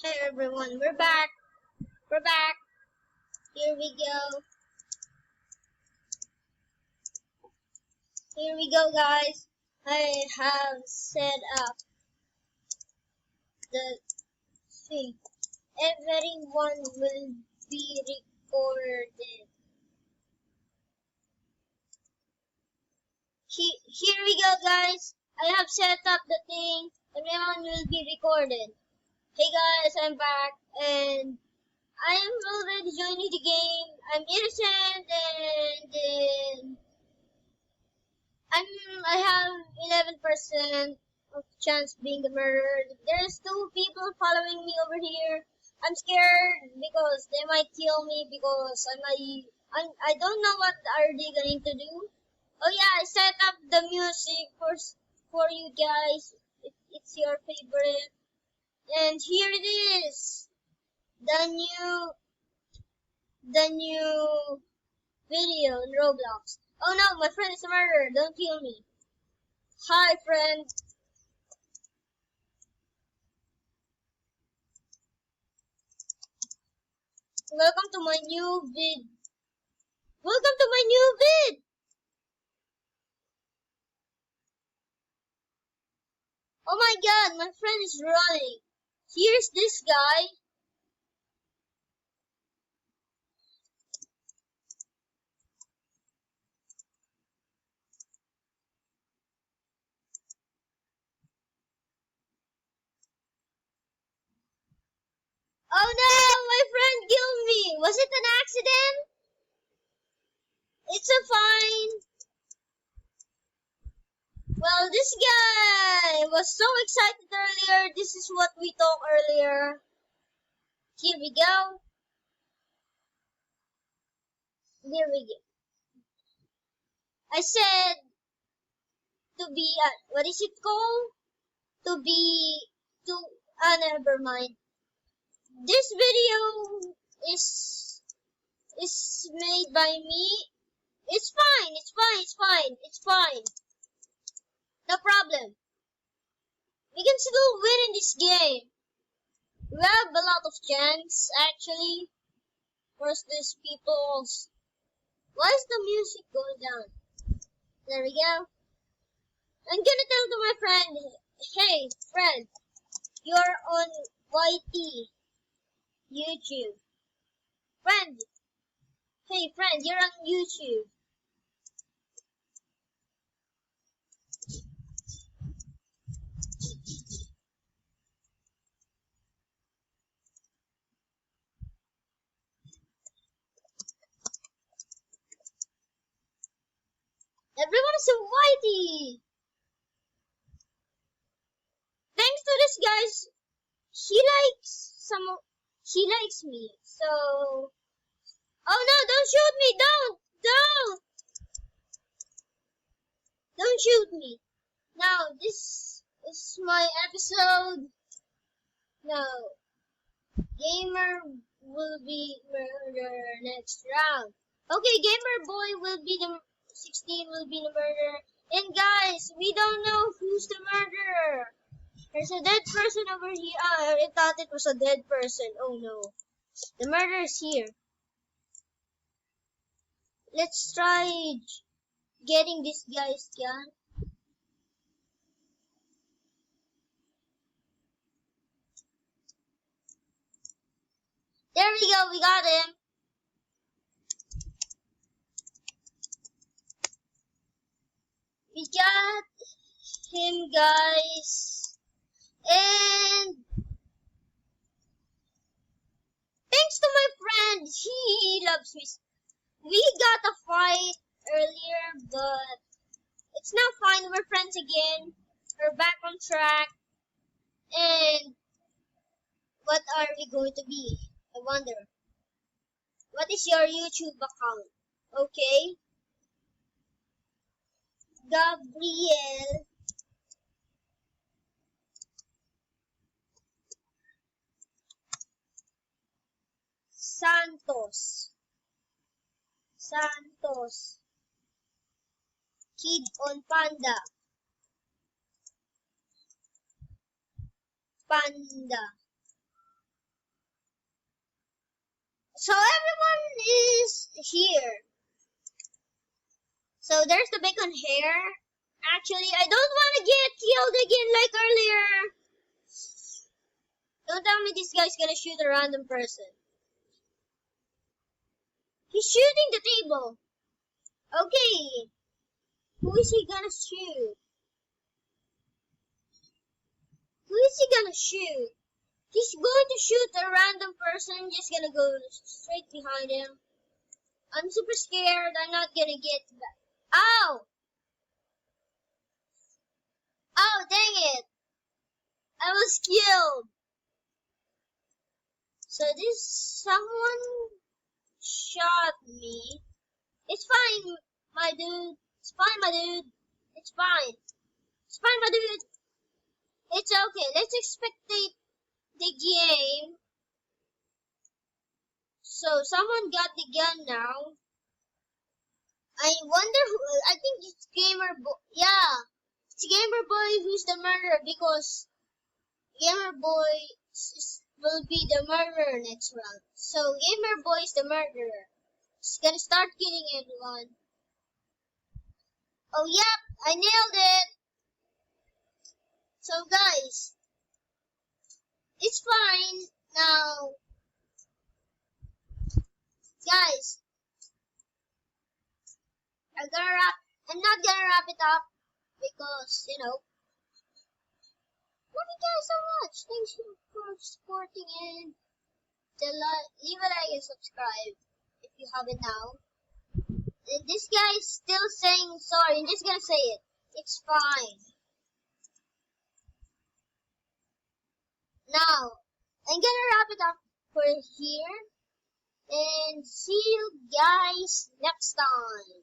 Hey everyone, we're back. We're back. Here we go. Here we go, guys. I have set up the thing. Everyone will be recorded. Here we go, guys. I have set up the thing. Everyone will be recorded. Hey guys, I'm back and I am already joining the game. I'm innocent and I have 11% of chance being the murderer. There's two people following me over here. I'm scared because they might kill me because I don't know what are they going to do. Oh yeah, I set up the music for you guys. It's your favorite. And here it is. The new video in Roblox. Oh no, my friend is a murderer. Don't kill me. Hi, friend. Welcome to my new vid. Welcome to my new vid. Oh my god, my friend is running. Here's this guy. Oh no, my friend killed me. Was it an accident? It's a fine. Well, this guy was so excited earlier. This is what we talked earlier. Here we go. Here we go. I said to be, what is it called? To be, to, never mind. This video is made by me. It's fine, it's fine, it's fine, it's fine. No problem. We can still win in this game. We have a lot of chance, actually. First, these people. Why is the music going down? There we go. I'm gonna tell to my friend, hey, friend, you're on YT, YouTube. Friend, hey, friend, you're on YouTube. Everyone is on YT. Thanks to this guys, he likes me. So, oh no, don't shoot me, don't shoot me. Now, this is my episode. Now, Gamer will be murderer next round. Okay, Gamer Boy will be the 16 will be the murderer. And guys, we don't know who's the murderer. There's a dead person over here. I thought it was a dead person. Oh no. The murderer is here. Let's try getting this guy's gun. There we go, we got him. We got him, guys. And thanks to my friend, he loves me. We got a fight earlier, but it's now fine. We're friends again. We're back on track. And what are we going to be? I wonder. What is your YouTube account? Okay. Gabriel Santos. Kid on Panda. So everyone is here. So there's the bacon hair. Actually, I don't want to get killed again like earlier. Don't tell me this guy's gonna shoot a random person. He's shooting the table. Okay. Who is he gonna shoot? Who is he gonna shoot? He's going to shoot a random person. Just gonna go straight behind him. I'm super scared. I'm not gonna get back. Ow! Oh, dang it! I was killed. So this someone shot me. It's fine, my dude. It's fine, my dude. It's fine. It's fine, my dude. It's okay. Let's spectate the game. So someone got the gun now. I wonder who. I think it's Gamer Boy. Yeah, it's Gamer Boy who's the murderer because Gamer Boy will be the murderer next round. So Gamer Boy is the murderer. He's gonna start killing everyone. Oh yep, I nailed it. So guys, it's fine now. Guys, I'm not gonna wrap it up because love you guys so much. Thanks for supporting and leave a like and subscribe if you haven't now. And this guy is still saying sorry. I'm just gonna say it. It's fine. Now, I'm gonna wrap it up for here. And see you guys next time.